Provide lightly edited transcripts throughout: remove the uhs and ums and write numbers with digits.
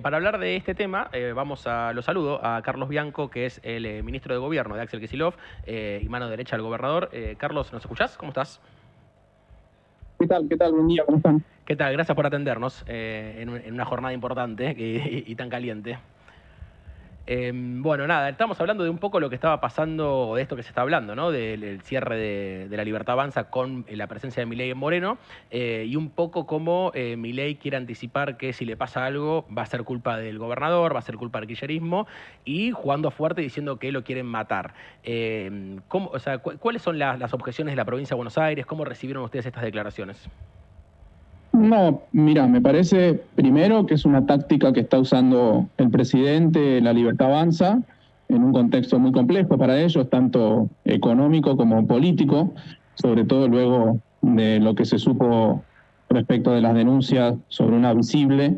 Para hablar de este tema, lo saludo a Carlos Bianco, que es el ministro de Gobierno de Axel Kicillof y mano derecha del gobernador. Carlos, ¿nos escuchás? ¿Cómo estás? ¿Qué tal? ¿Qué tal? Buen día, ¿cómo están? ¿Qué tal? Gracias por atendernos en una jornada importante y tan caliente. Bueno, nada, estamos hablando de un poco lo que estaba pasando, de esto que se está hablando, ¿no? Del cierre de la Libertad Avanza con la presencia de Milei en Moreno, y un poco cómo Milei quiere anticipar que si le pasa algo va a ser culpa del gobernador, va a ser culpa del kirchnerismo, y jugando fuerte diciendo que lo quieren matar. ¿Cuáles son las objeciones de la provincia de Buenos Aires? ¿Cómo recibieron ustedes estas declaraciones? No, mira, me parece primero que es una táctica que está usando el presidente, la Libertad Avanza, en un contexto muy complejo para ellos, tanto económico como político, sobre todo luego de lo que se supo respecto de las denuncias sobre una visible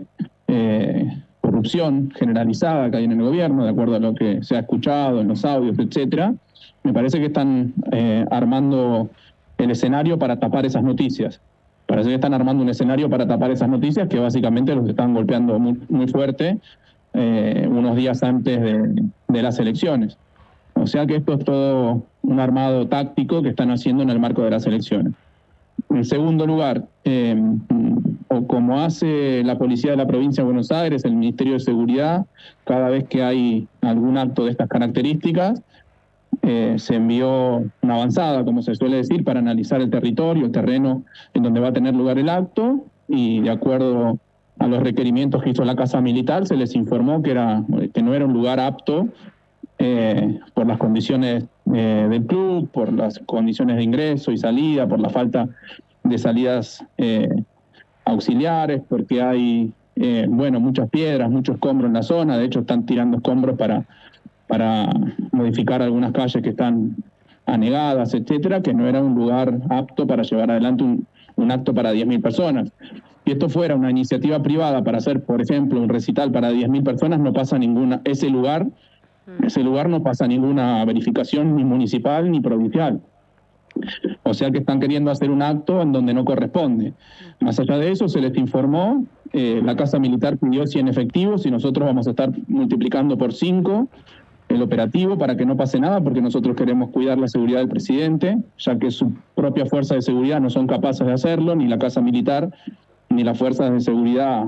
corrupción generalizada que hay en el gobierno, de acuerdo a lo que se ha escuchado en los audios, etcétera. Me parece que están armando el escenario para tapar esas noticias. Parece que están armando un escenario para tapar esas noticias que básicamente los están golpeando muy fuerte unos días antes de las elecciones. O sea que esto es todo un armado táctico que están haciendo en el marco de las elecciones. En segundo lugar, o como hace la policía de la provincia de Buenos Aires, el Ministerio de Seguridad, cada vez que hay algún acto de estas características, se envió una avanzada, como se suele decir, para analizar el territorio, el terreno en donde va a tener lugar el acto, y de acuerdo a los requerimientos que hizo la Casa Militar, se les informó que no era un lugar apto por las condiciones del club, por las condiciones de ingreso y salida, por la falta de salidas auxiliares, porque hay muchas piedras, mucho escombro en la zona. De hecho, están tirando escombros para modificar algunas calles que están anegadas, etcétera, que no era un lugar apto para llevar adelante un acto para 10.000 personas. Si esto fuera una iniciativa privada para hacer, por ejemplo, un recital para 10.000 personas, no pasa ese lugar no pasa ninguna verificación ni municipal ni provincial. O sea que están queriendo hacer un acto en donde no corresponde. Más allá de eso, se les informó, la Casa Militar pidió 100 efectivos y nosotros vamos a estar multiplicando por 5 el operativo para que no pase nada, porque nosotros queremos cuidar la seguridad del presidente, ya que su propia fuerza de seguridad no son capaces de hacerlo, ni la Casa Militar, ni las fuerzas de seguridad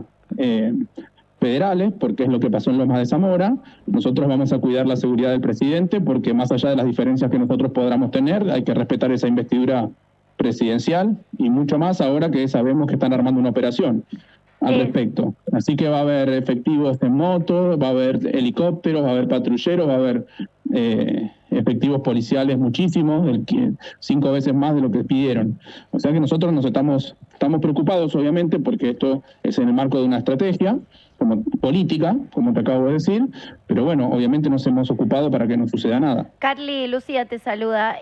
federales, porque es lo que pasó en Lomas de Zamora. Nosotros vamos a cuidar la seguridad del presidente, porque más allá de las diferencias que nosotros podamos tener, hay que respetar esa investidura presidencial, y mucho más ahora que sabemos que están armando una operación al respecto. Así que va a haber efectivos en moto, va a haber helicópteros, va a haber patrulleros, va a haber efectivos policiales muchísimos, 5 veces más de lo que pidieron. O sea que nosotros estamos preocupados, obviamente, porque esto es en el marco de una estrategia como política, como te acabo de decir, pero bueno, obviamente nos hemos ocupado para que no suceda nada. Carly, Lucía te saluda.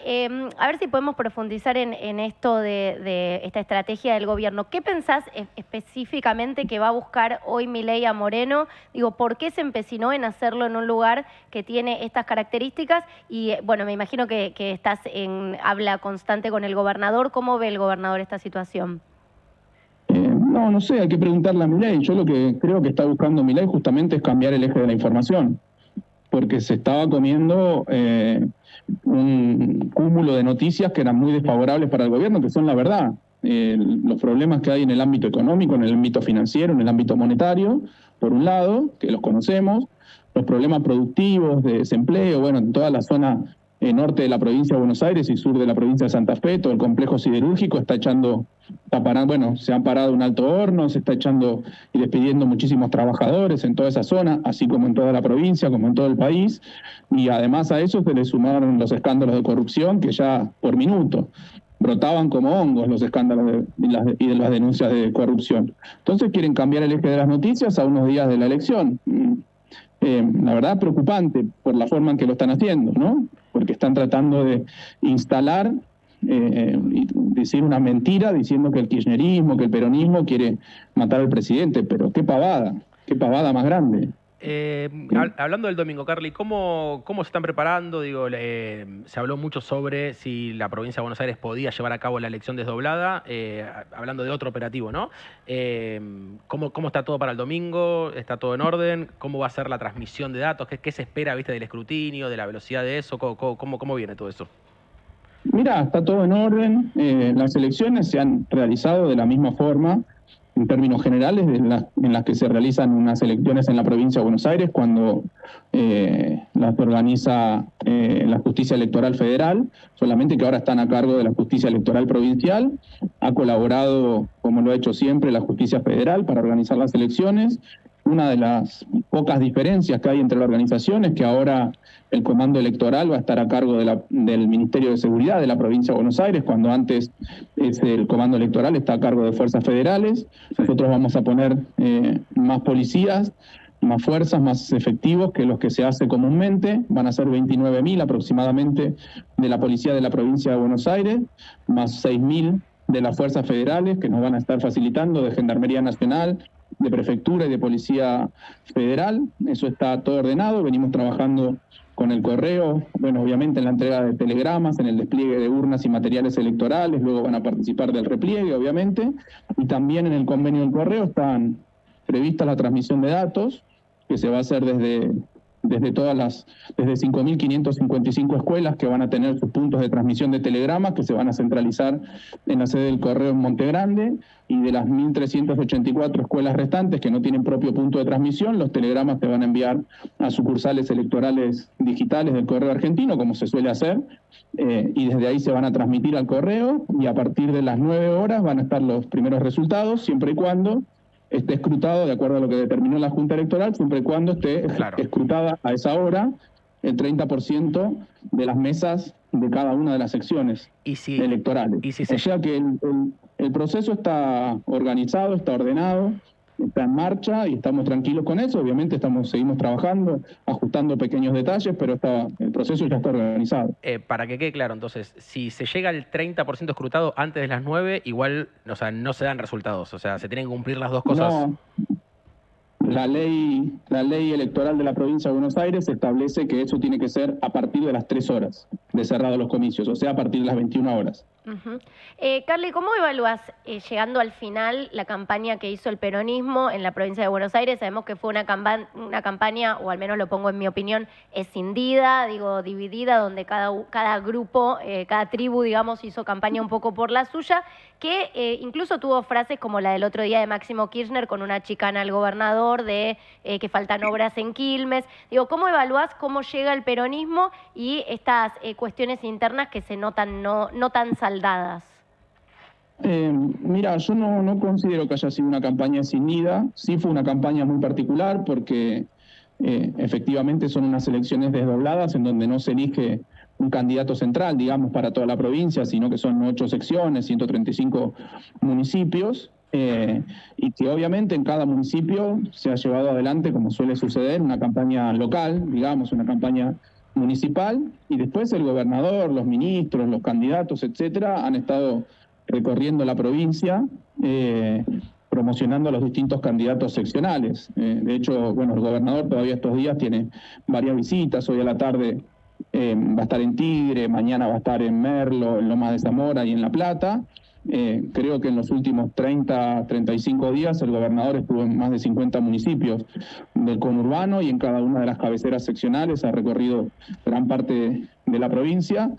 A ver si podemos profundizar en esto de esta estrategia del gobierno. ¿Qué pensás específicamente que va a buscar hoy Milei a Moreno? Digo, ¿por qué se empecinó en hacerlo en un lugar que tiene estas características? Y bueno, me imagino que estás en habla constante con el gobernador. ¿Cómo ve el gobernador esta situación? No sé, hay que preguntarle a Milei. Yo lo que creo que está buscando Milei justamente es cambiar el eje de la información, porque se estaba comiendo un cúmulo de noticias que eran muy desfavorables para el gobierno, que son la verdad. Los problemas que hay en el ámbito económico, en el ámbito financiero, en el ámbito monetario, por un lado, que los conocemos, los problemas productivos, de desempleo, bueno, en toda la zona norte de la provincia de Buenos Aires y sur de la provincia de Santa Fe, todo el complejo siderúrgico se han parado un alto horno, se está echando y despidiendo muchísimos trabajadores en toda esa zona, así como en toda la provincia, como en todo el país, y además a eso se le sumaron los escándalos de corrupción que ya por minuto brotaban como hongos, los escándalos y de las denuncias de corrupción. Entonces quieren cambiar el eje de las noticias a unos días de la elección. La verdad, preocupante por la forma en que lo están haciendo, ¿no? Porque están tratando de instalar y decir una mentira diciendo que el kirchnerismo, que el peronismo quiere matar al presidente, pero qué pavada más grande. Hablando del domingo, Carly, ¿cómo se están preparando? Digo, se habló mucho sobre si la provincia de Buenos Aires podía llevar a cabo la elección desdoblada, hablando de otro operativo, ¿no? ¿Cómo está todo para el domingo? ¿Está todo en orden? ¿Cómo va a ser la transmisión de datos? ¿Qué se espera, viste, del escrutinio, de la velocidad de eso? ¿Cómo viene todo eso? Mira, está todo en orden. Las elecciones se han realizado de la misma forma, en términos generales, en las que se realizan unas elecciones en la provincia de Buenos Aires, cuando las organiza la Justicia Electoral Federal, solamente que ahora están a cargo de la Justicia Electoral Provincial. Ha colaborado, como lo ha hecho siempre, la Justicia Federal para organizar las elecciones. Una de las pocas diferencias que hay entre la organización es que ahora el comando electoral va a estar a cargo del Ministerio de Seguridad de la provincia de Buenos Aires, cuando antes el comando electoral está a cargo de fuerzas federales. Nosotros vamos a poner más policías, más fuerzas, más efectivos que los que se hace comúnmente. Van a ser 29.000 aproximadamente de la policía de la provincia de Buenos Aires, más 6.000 de las fuerzas federales que nos van a estar facilitando, de Gendarmería Nacional, de Prefectura y de Policía Federal. Eso está todo ordenado. Venimos trabajando con el correo, bueno, obviamente en la entrega de telegramas, en el despliegue de urnas y materiales electorales, luego van a participar del repliegue, obviamente, y también en el convenio del correo están previstas la transmisión de datos, que se va a hacer desde 5.555 escuelas que van a tener sus puntos de transmisión de telegramas, que se van a centralizar en la sede del correo en Monte Grande, y de las 1.384 escuelas restantes que no tienen propio punto de transmisión, los telegramas se van a enviar a sucursales electorales digitales del correo argentino, como se suele hacer, y desde ahí se van a transmitir al correo, y a partir de las 9 horas van a estar los primeros resultados, siempre y cuando esté escrutado de acuerdo a lo que determinó la Junta Electoral, siempre y cuando esté escrutada a esa hora el 30% de las mesas de cada una de las secciones electorales. O sea que el proceso está organizado, está ordenado, está en marcha y estamos tranquilos con eso. Obviamente seguimos trabajando, ajustando pequeños detalles, pero el proceso ya está organizado. Para que quede claro, entonces, si se llega al 30% escrutado antes de las 9, igual, o sea, no se dan resultados. O sea, se tienen que cumplir las dos cosas. No. La ley electoral de la provincia de Buenos Aires establece que eso tiene que ser a partir de las 3 horas de cerrado los comicios, o sea, a partir de las 21 horas. Carly, ¿cómo evalúas, llegando al final, la campaña que hizo el peronismo en la provincia de Buenos Aires? Sabemos que fue una campaña, o al menos lo pongo en mi opinión, escindida, dividida, donde cada grupo, cada tribu, digamos, hizo campaña un poco por la suya, que incluso tuvo frases como la del otro día de Máximo Kirchner con una chicana al gobernador de que faltan obras en Quilmes. Digo, ¿cómo evaluás cómo llega el peronismo y estas cuestiones internas que se notan no tan saldadas? Mira, yo no considero que haya sido una campaña escindida. Sí fue una campaña muy particular porque efectivamente son unas elecciones desdobladas en donde no se elige un candidato central, digamos, para toda la provincia, sino que son 8 secciones, 135 municipios, y que obviamente en cada municipio se ha llevado adelante, como suele suceder, una campaña local, digamos, una campaña municipal, y después el gobernador, los ministros, los candidatos, etcétera, han estado recorriendo la provincia, promocionando a los distintos candidatos seccionales. De hecho, bueno, el gobernador todavía estos días tiene varias visitas. Hoy a la tarde va a estar en Tigre, mañana va a estar en Merlo, en Lomas de Zamora y en La Plata. Creo que en los últimos 35 días el gobernador estuvo en más de 50 municipios del conurbano y en cada una de las cabeceras seccionales ha recorrido gran parte de la provincia.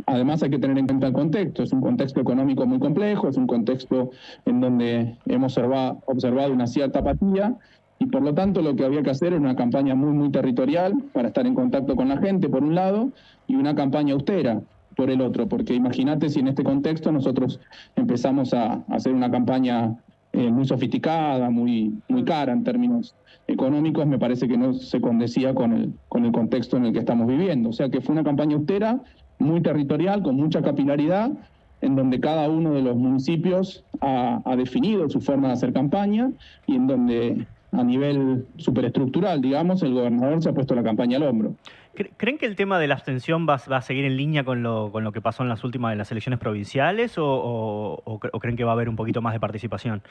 Además hay que tener en cuenta el contexto, es un contexto económico muy complejo, es un contexto en donde hemos observado una cierta apatía y por lo tanto lo que había que hacer era una campaña muy territorial para estar en contacto con la gente por un lado y una campaña austera por el otro, porque imagínate si en este contexto nosotros empezamos a hacer una campaña muy sofisticada, muy cara en términos económicos, me parece que no se condecía con el contexto en el que estamos viviendo. O sea que fue una campaña austera, muy territorial, con mucha capilaridad, en donde cada uno de los municipios ha definido su forma de hacer campaña y en donde a nivel superestructural, digamos, el gobernador se ha puesto la campaña al hombro. ¿Creen que el tema de la abstención va a seguir en línea con lo que pasó en las últimas de las elecciones provinciales o creen que va a haber un poquito más de participación?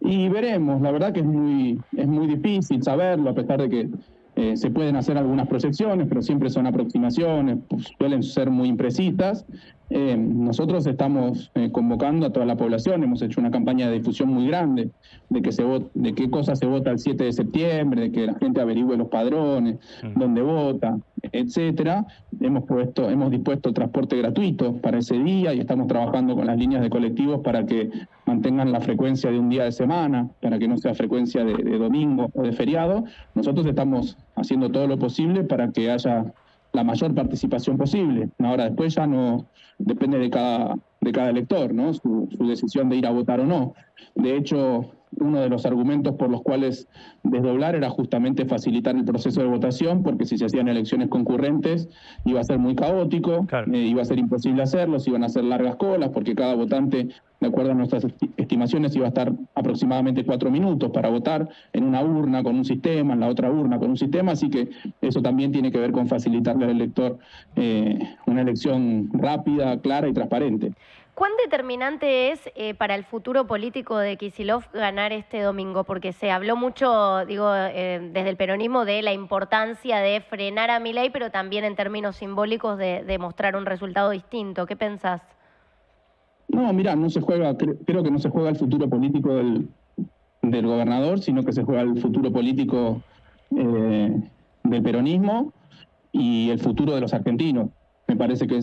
Y veremos, la verdad que es muy difícil saberlo, a pesar de que se pueden hacer algunas proyecciones, pero siempre son aproximaciones, pues, suelen ser muy imprecisas. Nosotros estamos convocando a toda la población, hemos hecho una campaña de difusión muy grande de qué cosa se vota el 7 de septiembre, de que la gente averigüe los padrones, dónde vota, etcétera. Hemos dispuesto transporte gratuito para ese día y estamos trabajando con las líneas de colectivos para que mantengan la frecuencia de un día de semana, para que no sea frecuencia de domingo o de feriado. Nosotros estamos haciendo todo lo posible para que haya la mayor participación posible. Ahora, después ya no depende de cada elector, ¿no? Su decisión de ir a votar o no. De hecho, uno de los argumentos por los cuales desdoblar era justamente facilitar el proceso de votación, porque si se hacían elecciones concurrentes iba a ser muy caótico, claro. Iba a ser imposible hacerlos, iban a ser largas colas, porque cada votante, de acuerdo a nuestras estimaciones, iba a estar aproximadamente 4 minutos para votar en una urna con un sistema, en la otra urna con un sistema, así que eso también tiene que ver con facilitarle al elector una elección rápida, clara y transparente. ¿Cuán determinante es para el futuro político de Kicillof ganar este domingo? Porque se habló mucho, desde el peronismo, de la importancia de frenar a Milei, pero también en términos simbólicos de mostrar un resultado distinto. ¿Qué pensás? No, mirá, creo que no se juega el futuro político del gobernador, sino que se juega el futuro político del peronismo y el futuro de los argentinos. Me parece que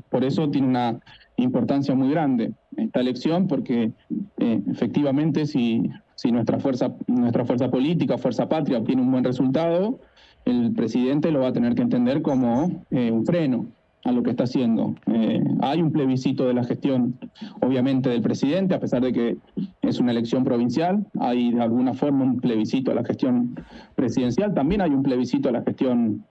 por eso tiene una importancia muy grande esta elección, porque efectivamente si nuestra fuerza política, fuerza patria, obtiene un buen resultado, el presidente lo va a tener que entender como un freno a lo que está haciendo. Hay un plebiscito de la gestión, obviamente, del presidente, a pesar de que es una elección provincial, hay de alguna forma un plebiscito a la gestión presidencial, también hay un plebiscito a la gestión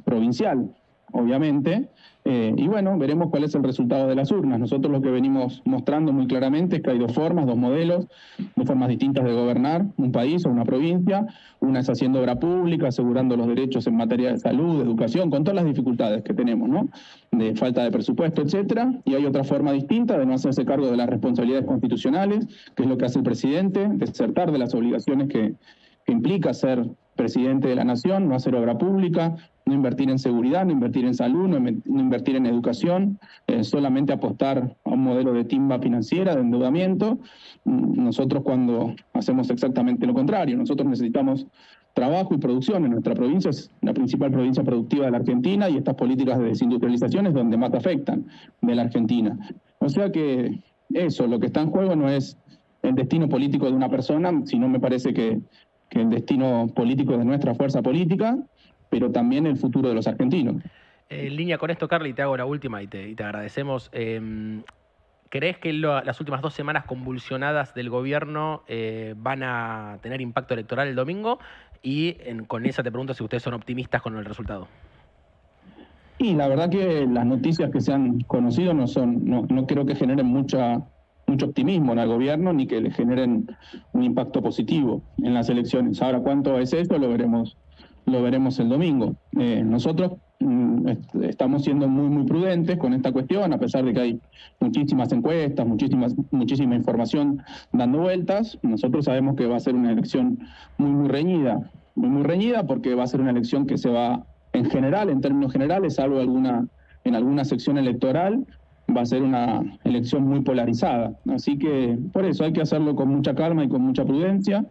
provincial, obviamente, y bueno, veremos cuál es el resultado de las urnas. Nosotros lo que venimos mostrando muy claramente es que hay dos modelos, dos formas distintas de gobernar un país o una provincia. Una es haciendo obra pública, asegurando los derechos en materia de salud, de educación, con todas las dificultades que tenemos, ¿no? De falta de presupuesto, etcétera. Y hay otra forma distinta de no hacerse cargo de las responsabilidades constitucionales, que es lo que hace el presidente, desertar de las obligaciones que implica ser presidente de la nación, no hacer obra pública, no invertir en seguridad, no invertir en salud, no invertir en educación, solamente apostar a un modelo de timba financiera, de endeudamiento. Nosotros cuando hacemos exactamente lo contrario, nosotros necesitamos trabajo y producción. En nuestra provincia es la principal provincia productiva de la Argentina y estas políticas de desindustrialización es donde más afectan de la Argentina. O sea que eso, lo que está en juego no es el destino político de una persona, sino me parece que el destino político de nuestra fuerza política, pero también el futuro de los argentinos. En línea con esto, Carly, te hago la última y te agradecemos. ¿Crees que las últimas 2 semanas convulsionadas del gobierno van a tener impacto electoral el domingo? Y con esa te pregunto si ustedes son optimistas con el resultado. Y la verdad que las noticias que se han conocido no creo que generen mucho optimismo en el gobierno, ni que le generen un impacto positivo en las elecciones. Ahora, ¿cuánto es esto? Lo veremos el domingo. Nosotros estamos siendo muy prudentes con esta cuestión, a pesar de que hay muchísimas encuestas, muchísima información dando vueltas. Nosotros sabemos que va a ser una elección muy reñida, porque va a ser una elección que se va, en general, en términos generales, salvo en alguna sección electoral, va a ser una elección muy polarizada. Así que por eso hay que hacerlo con mucha calma y con mucha prudencia.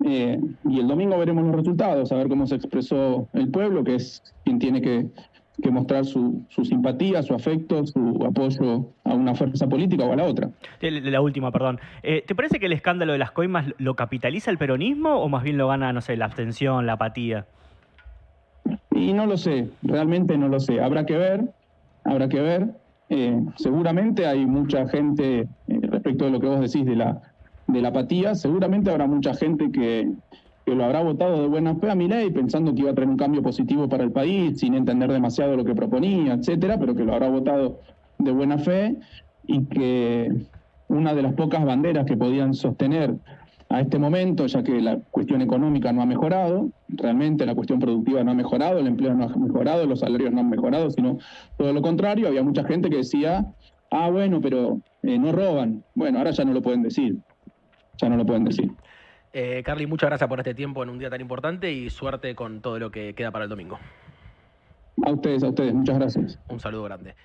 Y el domingo veremos los resultados, a ver cómo se expresó el pueblo, que es quien tiene que mostrar su simpatía, su afecto, su apoyo a una fuerza política o a la otra. La última, perdón. ¿Te parece que el escándalo de las coimas lo capitaliza el peronismo o más bien lo gana, no sé, la abstención, la apatía? Y no lo sé, realmente no lo sé. Habrá que ver. Seguramente hay mucha gente, respecto de lo que vos decís de la apatía, seguramente habrá mucha gente que lo habrá votado de buena fe a Milei, pensando que iba a traer un cambio positivo para el país, sin entender demasiado lo que proponía, etcétera, pero que lo habrá votado de buena fe, y que una de las pocas banderas que podían sostener a este momento, ya que la cuestión económica no ha mejorado, realmente la cuestión productiva no ha mejorado, el empleo no ha mejorado, los salarios no han mejorado, sino todo lo contrario. Había mucha gente que decía, bueno, pero no roban. Bueno, ahora ya no lo pueden decir. ya no lo pueden decir. Carly, muchas gracias por este tiempo en un día tan importante y suerte con todo lo que queda para el domingo. A ustedes, muchas gracias. Un saludo grande.